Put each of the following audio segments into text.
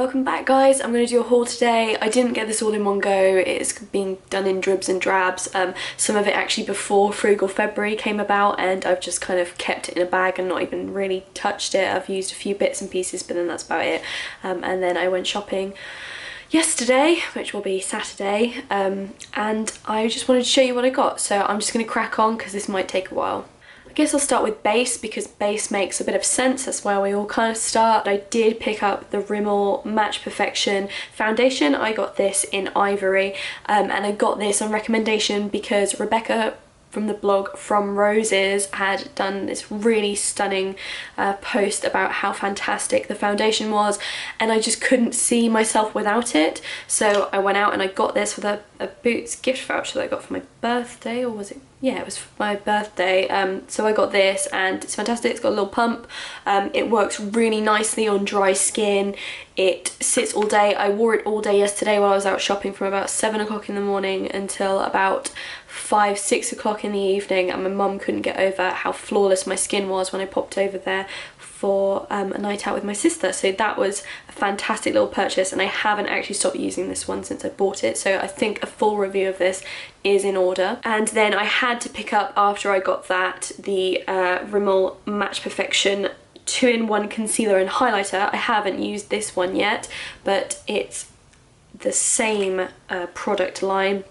welcome back guys. I'm going to do a haul today. I didn't get this all in one go, it's being done in dribs and drabs. Some of it actually before Frugal February came about, and I've just kind of kept it in a bag and not even really touched it. I've used a few bits and pieces, but then that's about it. And then I went shopping yesterday, which will be Saturday, and I just wanted to show you what I got. So I'm just going to crack on because this might take a while. I guess I'll start with base because base makes a bit of sense. That's where we all kind of start. I did pick up the Rimmel Match Perfection foundation. I got this in Ivory, and I got this on recommendation because Rebecca from the blog From Roses had done this really stunning post about how fantastic the foundation was, and I just couldn't see myself without it. So I went out and I got this with a Boots gift voucher that I got for my birthday, or was it? Yeah, it was for my birthday. So I got this and it's fantastic. It's got a little pump. It works really nicely on dry skin. It sits all day. I wore it all day yesterday while I was out shopping from about 7 o'clock in the morning until about 5, 6 o'clock in the evening, and my mum couldn't get over how flawless my skin was when I popped over there for a night out with my sister. So that was a fantastic little purchase, and I haven't actually stopped using this one since I bought it, so I think a full review of this is in order. And then I had to pick up, after I got that, the Rimmel Match Perfection 2-in-1 concealer and highlighter. I haven't used this one yet, but it's the same product line.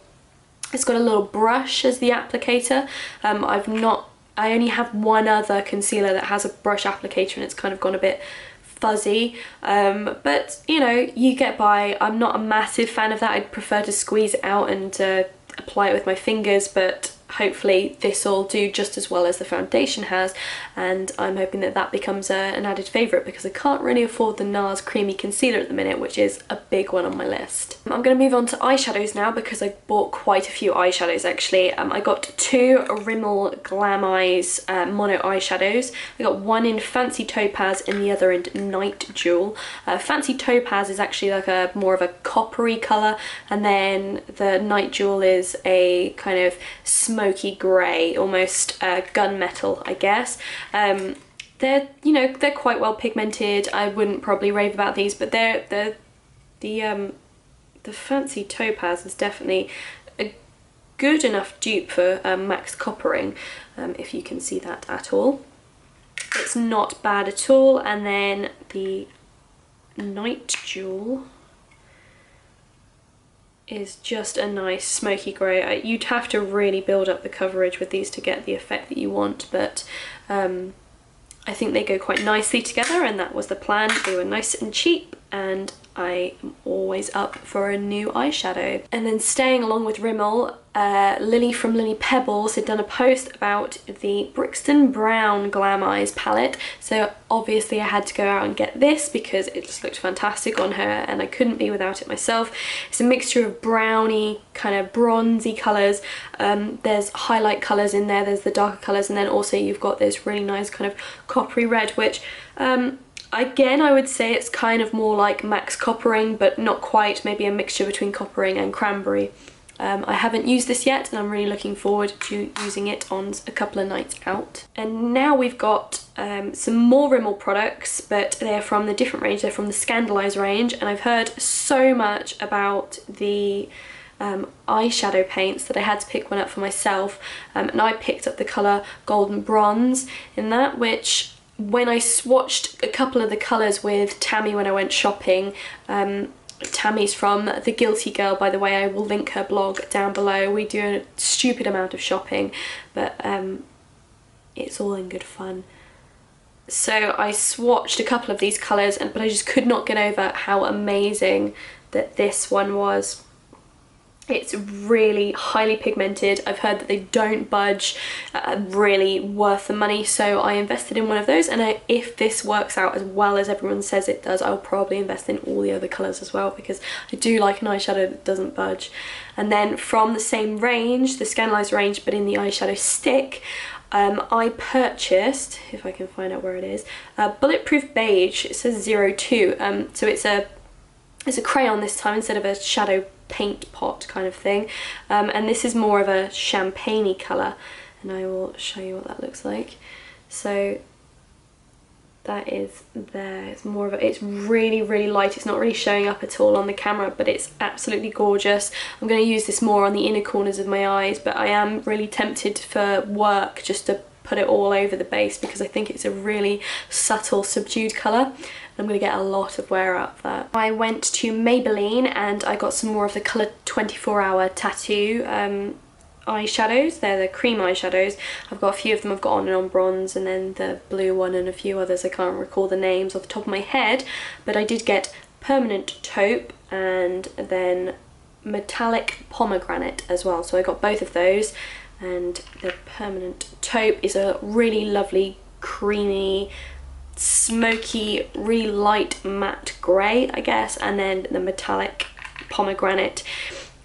It's got a little brush as the applicator. I only have one other concealer that has a brush applicator and it's kind of gone a bit fuzzy, but you know, you get by. I'm not a massive fan of that. I'd prefer to squeeze it out and apply it with my fingers, but hopefully this will do just as well as the foundation has, and I'm hoping that that becomes an added favourite because I can't really afford the NARS Creamy Concealer at the minute, which is a big one on my list. I'm going to move on to eyeshadows now because I bought quite a few eyeshadows actually. I got 2 Rimmel Glam Eyes mono eyeshadows. I got one in Fancy Topaz and the other in Night Jewel. Fancy Topaz is actually like a more of a coppery colour, and then the Night Jewel is a kind of smoky grey, almost gunmetal, I guess. They're, you know, they're quite well pigmented. I wouldn't probably rave about these, but the Fancy Topaz is definitely a good enough dupe for max coppering, if you can see that at all. It's not bad at all. And then the Night Jewel is just a nice smoky grey. You'd have to really build up the coverage with these to get the effect that you want, but I think they go quite nicely together, and that was the plan. They were nice and cheap, and I am always up for a new eyeshadow. And then staying along with Rimmel, Lily from Lily Pebbles had done a post about the Brixton Brown Glam Eyes palette, so obviously I had to go out and get this because it just looked fantastic on her and I couldn't be without it myself. It's a mixture of browny, kind of bronzy colours. There's highlight colours in there, there's the darker colours, and then also you've got this really nice kind of coppery red, which again, I would say it's kind of more like max coppering, but not quite, maybe a mixture between coppering and cranberry. I haven't used this yet, and I'm really looking forward to using it on a couple of nights out. And now we've got some more Rimmel products, but they're from the different range. They're from the Scandalise range, and I've heard so much about the eyeshadow paints that I had to pick one up for myself, and I picked up the colour Golden Bronze in that, which when I swatched a couple of the colours with Tammy when I went shopping, Tammy's from The Guilty Girl, by the way. I will link her blog down below. We do a stupid amount of shopping, but it's all in good fun. So I swatched a couple of these colours, but I just could not get over how amazing that this one was. It's really highly pigmented. I've heard that they don't budge, really worth the money, so I invested in one of those, and if this works out as well as everyone says it does, I'll probably invest in all the other colours as well, because I do like an eyeshadow that doesn't budge. And then from the same range, the Scandalise range, but in the eyeshadow stick, I purchased, if I can find out where it is, Bulletproof Beige. It says 02, so it's a crayon this time instead of a shadow paint pot kind of thing, and this is more of a champagne-y colour, and I will show you what that looks like. So that is there. It's more of a, it's really, really light. It's not really showing up at all on the camera, but it's absolutely gorgeous. I'm going to use this more on the inner corners of my eyes, but I am really tempted for work just to put it all over the base because I think it's a really subtle, subdued colour. I'm going to get a lot of wear out of that. I went to Maybelline and I got some more of the Colour 24 Hour Tattoo eyeshadows. They're the cream eyeshadows. I've got a few of them. I've got On and On Bronze and then the blue one and a few others. I can't recall the names off the top of my head, but I did get Permanent Taupe and then Metallic Pomegranate as well. So I got both of those, and the Permanent Taupe is a really lovely, creamy, smoky, really light matte grey, I guess, and then the Metallic Pomegranate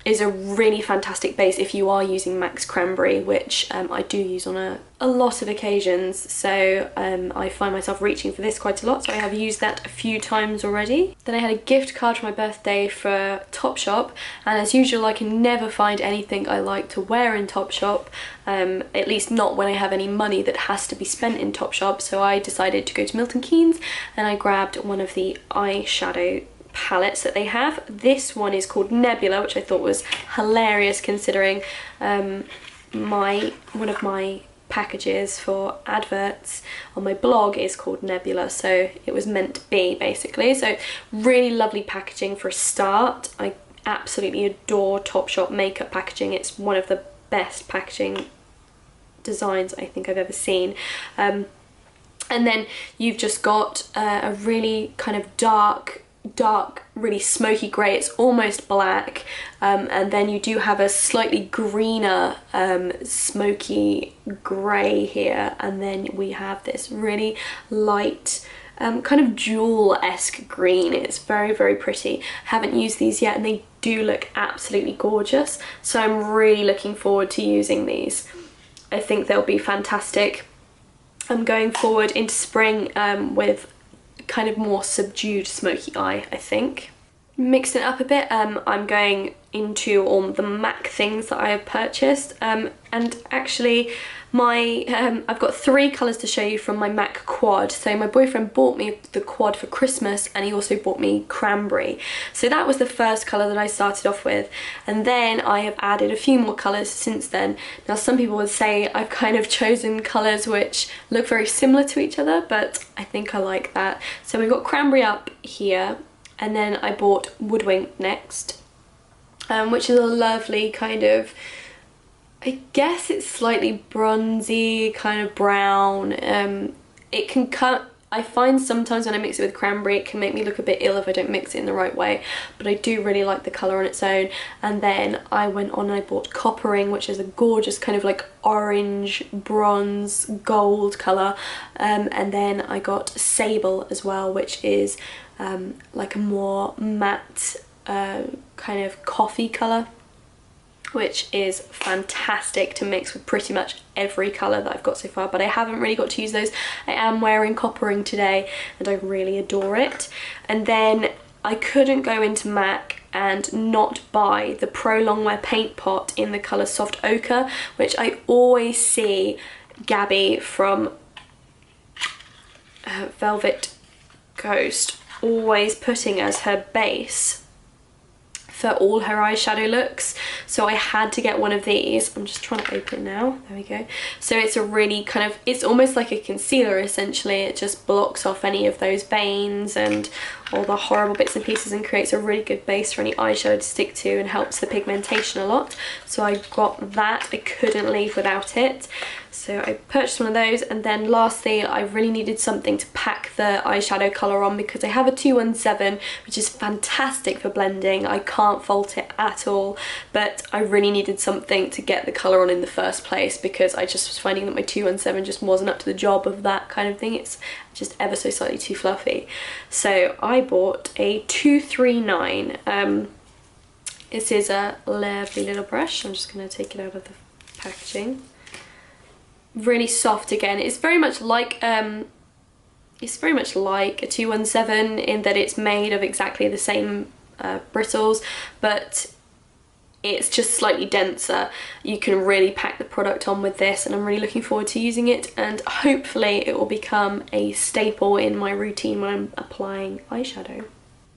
is a really fantastic base if you are using MAC's Cranberry, which I do use on a lot of occasions, so I find myself reaching for this quite a lot, so I have used that a few times already. Then I had a gift card for my birthday for Topshop, and as usual I can never find anything I like to wear in Topshop, at least not when I have any money that has to be spent in Topshop, so I decided to go to Milton Keynes and I grabbed one of the eyeshadow palettes that they have. This one is called Nebula, which I thought was hilarious considering one of my packages for adverts on my blog is called Nebula, so it was meant to be basically. So really lovely packaging for a start. I absolutely adore Topshop makeup packaging. It's one of the best packaging designs I think I've ever seen. And then you've just got a really kind of dark, really smoky grey. It's almost black, and then you do have a slightly greener smoky grey here, and then we have this really light kind of jewel-esque green. It's very, very pretty. Haven't used these yet and they do look absolutely gorgeous, so I'm really looking forward to using these. I think they'll be fantastic. I'm going forward into spring with kind of more subdued smoky eye, I think. Mixed it up a bit, I'm going into all the MAC things that I have purchased, and actually I've got 3 colours to show you from my MAC quad. So my boyfriend bought me the quad for Christmas and he also bought me Cranberry. So that was the first colour that I started off with, and then I have added a few more colours since then. Now some people would say I've kind of chosen colours which look very similar to each other, but I think I like that. So we've got Cranberry up here, and then I bought Woodwinked next, which is a lovely kind of, I guess it's slightly bronzy, kind of brown. It can cut, I find sometimes when I mix it with Cranberry it can make me look a bit ill if I don't mix it in the right way, but I do really like the colour on its own. And then I went on and I bought Coppering, which is a gorgeous kind of like orange, bronze, gold colour, and then I got Sable as well, which is like a more matte kind of coffee colour, which is fantastic to mix with pretty much every colour that I've got so far, but I haven't really got to use those. I am wearing Coppering today and I really adore it. And then I couldn't go into MAC and not buy the Pro Longwear paint pot in the colour Soft Ochre, which I always see Gabby from Velvet Ghost always putting as her base for all her eyeshadow looks, so I had to get one of these. I'm just trying to open it now, there we go. So it's a really kind of, it's almost like a concealer essentially. It just blocks off any of those veins and all the horrible bits and pieces and creates a really good base for any eyeshadow to stick to and helps the pigmentation a lot. So I got that, I couldn't leave without it. So I purchased one of those, and then lastly I really needed something to pack the eyeshadow colour on because I have a 217 which is fantastic for blending. I can't fault it at all, but I really needed something to get the colour on in the first place because I just was finding that my 217 just wasn't up to the job of that kind of thing. It's just ever so slightly too fluffy. So I bought a 239. This is a lovely little brush. I'm just going to take it out of the packaging. Really soft again. It's very much like a 217 in that it's made of exactly the same bristles, but it's just slightly denser. You can really pack the product on with this, and I'm really looking forward to using it, and hopefully it will become a staple in my routine when I'm applying eyeshadow.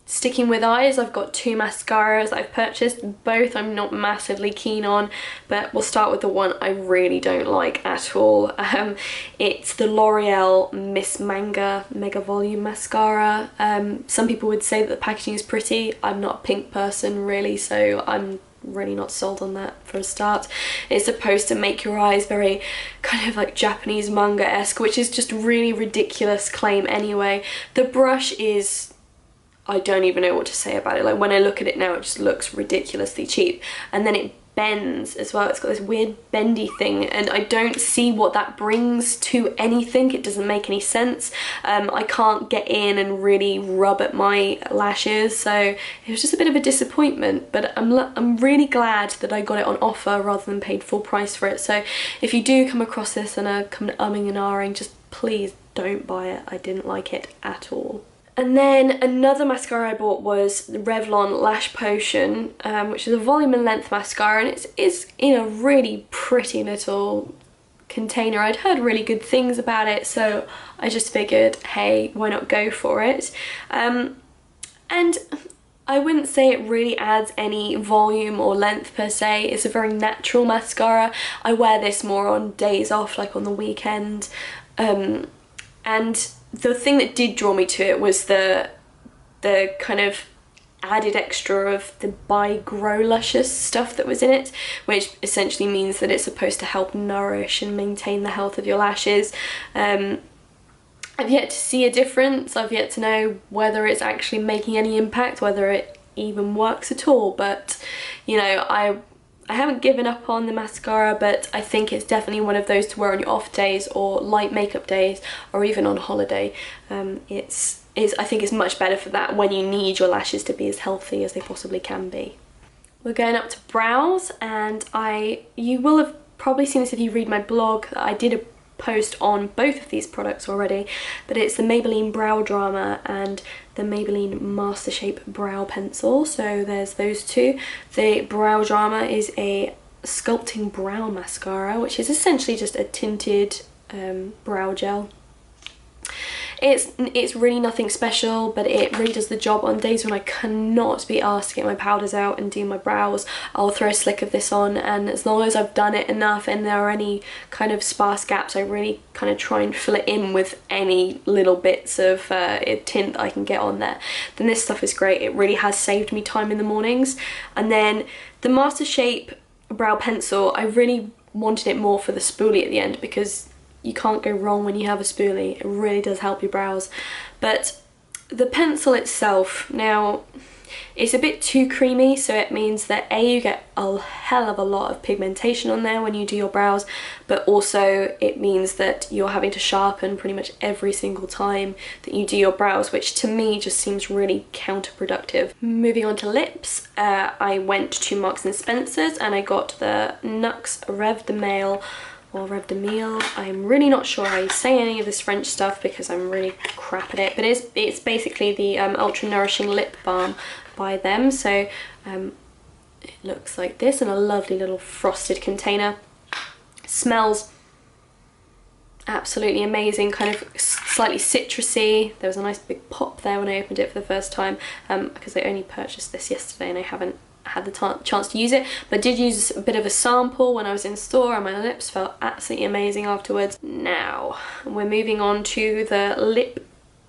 Sticking with eyes, I've got two mascaras I've purchased. Both I'm not massively keen on, but we'll start with the one I really don't like at all. It's the L'Oreal Miss Manga Mega Volume Mascara. Some people would say that the packaging is pretty. I'm not a pink person really, so I'm really not sold on that for a start. It's supposed to make your eyes very kind of like Japanese manga-esque, which is just really ridiculous claim anyway. The brush is, I don't even know what to say about it. Like, when I look at it now, it just looks ridiculously cheap. And then it bends as well. It's got this weird bendy thing, and I don't see what that brings to anything. It doesn't make any sense. I can't get in and really rub at my lashes, so it was just a bit of a disappointment, but I'm really glad that I got it on offer rather than paid full price for it. So if you do come across this and are kind of umming and ahhing, just please don't buy it. I didn't like it at all. And then another mascara I bought was the Revlon Lash Potion, which is a volume and length mascara, and it's in a really pretty little container. I'd heard really good things about it, so I just figured, hey, why not go for it? And I wouldn't say it really adds any volume or length per se. It's a very natural mascara. I wear this more on days off, like on the weekend, and the thing that did draw me to it was the kind of added extra of the By Grow Luscious stuff that was in it, which essentially means that it's supposed to help nourish and maintain the health of your lashes. I've yet to see a difference. I've yet to know whether it's actually making any impact, whether it even works at all, but you know, I haven't given up on the mascara, but I think it's definitely one of those to wear on your off days or light makeup days, or even on holiday. I think it's much better for that when you need your lashes to be as healthy as they possibly can be. We're going up to brows, and you will have probably seen this if you read my blog. I did a post on both of these products already, but it's the Maybelline Brow Drama and the Maybelline Master Shape Brow Pencil. So there's those two. The Brow Drama is a sculpting brow mascara, which is essentially just a tinted brow gel. It's really nothing special, but it really does the job on days when I cannot be asked to get my powders out and do my brows. I'll throw a slick of this on, and as long as I've done it enough and there are any kind of sparse gaps, I really kind of try and fill it in with any little bits of tint that I can get on there. Then this stuff is great. It really has saved me time in the mornings. And then the Master Shape Brow Pencil, I really wanted it more for the spoolie at the end, because you can't go wrong when you have a spoolie. It really does help your brows. But the pencil itself, now, it's a bit too creamy, so it means that A, you get a hell of a lot of pigmentation on there when you do your brows, but also it means that you're having to sharpen pretty much every single time that you do your brows, which to me just seems really counterproductive. Moving on to lips, I went to Marks and Spencer's and I got the Nuxe Rev de Miel, or Rev de Miel. I'm really not sure how you say any of this French stuff because I'm really crap at it, but it's basically the Ultra Nourishing Lip Balm by them. So it looks like this in a lovely little frosted container. Smells absolutely amazing, kind of slightly citrusy. There was a nice big pop there when I opened it for the first time, because I only purchased this yesterday and I haven't had the chance to use it, but did use a bit of a sample when I was in store, and my lips felt absolutely amazing afterwards. Now we're moving on to the lip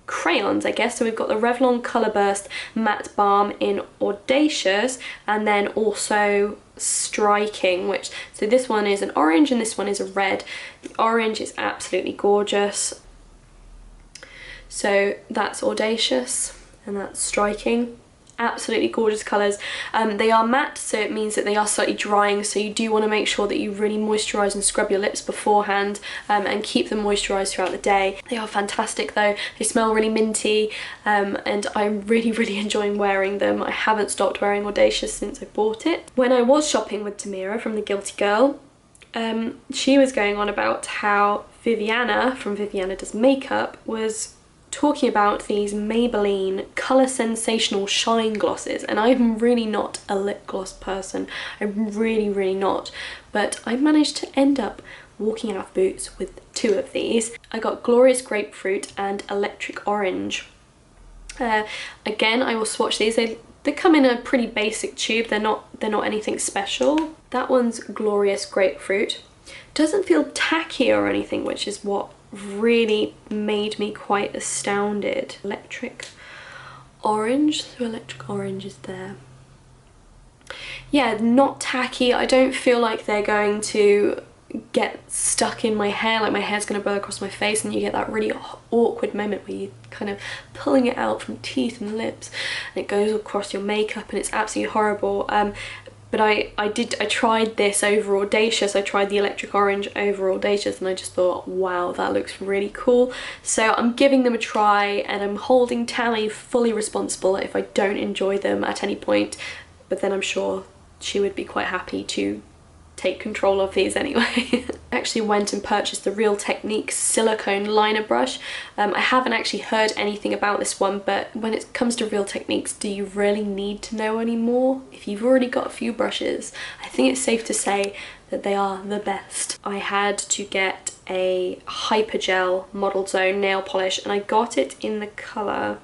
crayons, I guess. So we've got the Revlon Colorburst Matte Balm in Audacious, and then also Striking, so this one is an orange and this one is a red. The orange is absolutely gorgeous. So that's Audacious and that's Striking. Absolutely gorgeous colours. They are matte, so it means that they are slightly drying, so you do want to make sure that you really moisturise and scrub your lips beforehand, and keep them moisturised throughout the day. They are fantastic though. They smell really minty, and I'm really enjoying wearing them. I haven't stopped wearing Audacious since I bought it. When I was shopping with Tamira from The Guilty Girl, she was going on about how Viviana from Viviana Does Makeup was talking about these Maybelline Colour Sensational Shine Glosses, and I'm really not a lip gloss person. I'm really not, but I managed to end up walking out of Boots with 2 of these. I got Glorious Grapefruit and Electric Orange. Again, I will swatch these. They come in a pretty basic tube. They're not anything special. That one's Glorious Grapefruit. Doesn't feel tacky or anything, which is what really made me quite astounded. Electric Orange, so Electric Orange is there. Yeah, not tacky. I don't feel like they're going to get stuck in my hair, like my hair's going to blow across my face, and you get that really awkward moment where you're kind of pulling it out from teeth and lips and it goes across your makeup and it's absolutely horrible. But I tried this over Audacious. I tried the Electric Orange over Audacious and I just thought, wow, that looks really cool. So I'm giving them a try, and I'm holding Tammy fully responsible if I don't enjoy them at any point, but then I'm sure she would be quite happy to take control of these anyway. I actually went and purchased the Real Techniques silicone liner brush. I haven't actually heard anything about this one, but when it comes to Real Techniques, do you really need to know any more? If you've already got a few brushes, I think it's safe to say that they are the best. I had to get a Hypergel Model Zone nail polish, and I got it in the colour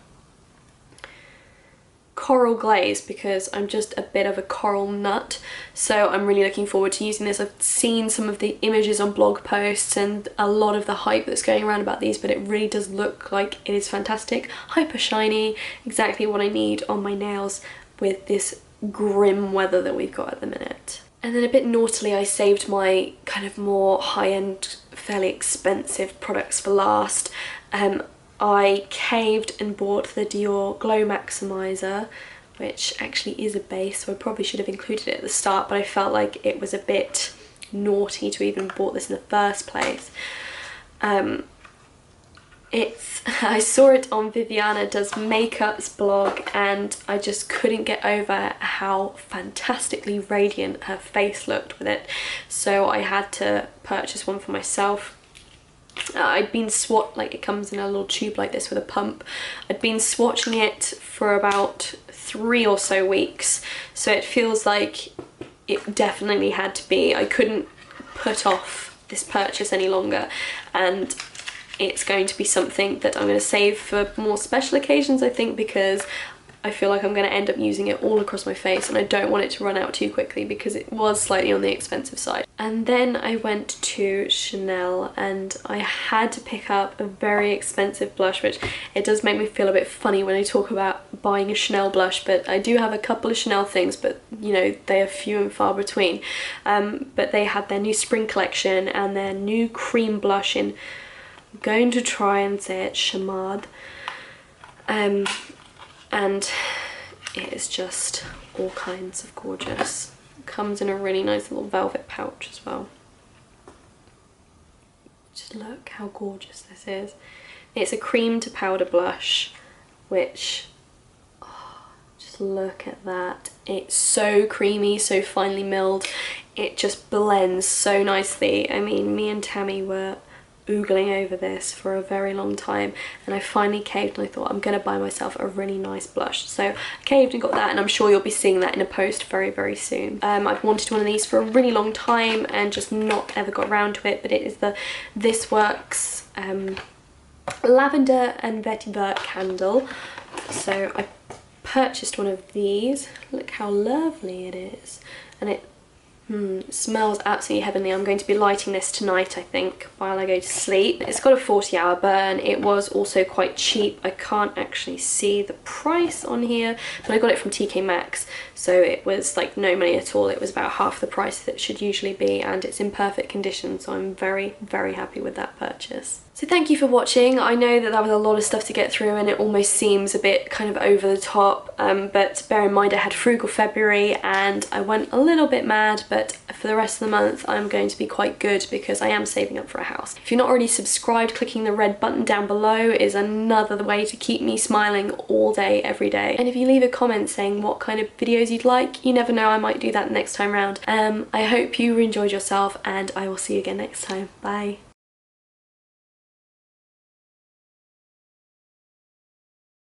Coral Glaze because I'm just a bit of a coral nut, so I'm really looking forward to using this. I've seen some of the images on blog posts and a lot of the hype that's going around about these, but it really does look like it is fantastic. Hyper shiny, exactly what I need on my nails with this grim weather that we've got at the minute. And then a bit naughtily I saved my kind of more high-end, fairly expensive products for last. I caved and bought the Dior Glow Maximizer, which actually is a base, so I probably should have included it at the start, but I felt like it was a bit naughty to even bought this in the first place. I saw it on Viviana Does Makeup's blog, and I just couldn't get over how fantastically radiant her face looked with it, so I had to purchase one for myself. I'd been like it comes in a little tube like this with a pump. I'd been swatching it for about 3 or so weeks, so it feels like it definitely had to be. I couldn't put off this purchase any longer, and it's going to be something that I'm going to save for more special occasions, I think, because I feel like I'm going to end up using it all across my face, and I don't want it to run out too quickly because it was slightly on the expensive side. And then I went to Chanel and I had to pick up a very expensive blush, which it does make me feel a bit funny when I talk about buying a Chanel blush, but I do have a couple of Chanel things, but you know, they are few and far between. But they had their new spring collection and their new cream blush in, I'm going to try and say it, Chamade. And it is just all kinds of gorgeous. It comes in a really nice little velvet pouch as well. Just look how gorgeous this is. It's a cream to powder blush, which, oh, just look at that. It's so creamy, so finely milled. It just blends so nicely. I mean, me and Tammy were oogling over this for a very long time, and I finally caved and I thought I'm gonna buy myself a really nice blush. So I caved and got that, and I'm sure you'll be seeing that in a post very soon. I've wanted one of these for a really long time and just not ever got around to it, but it is the This Works Lavender and Vetiver candle. So I purchased one of these. Look how lovely it is, and it smells absolutely heavenly. I'm going to be lighting this tonight, I think, while I go to sleep. It's got a 40-hour burn. It was also quite cheap. I can't actually see the price on here, but I got it from TK Maxx, so it was like no money at all. It was about half the price that it should usually be, and it's in perfect condition, so I'm very happy with that purchase. So thank you for watching. I know that that was a lot of stuff to get through and it almost seems a bit kind of over the top, but bear in mind I had Frugal February and I went a little bit mad, but for the rest of the month I'm going to be quite good because I am saving up for a house. If you're not already subscribed, clicking the red button down below is another way to keep me smiling all day, every day. And if you leave a comment saying what kind of videos you'd like, you never know, I might do that next time round. I hope you enjoyed yourself and I will see you again next time. Bye.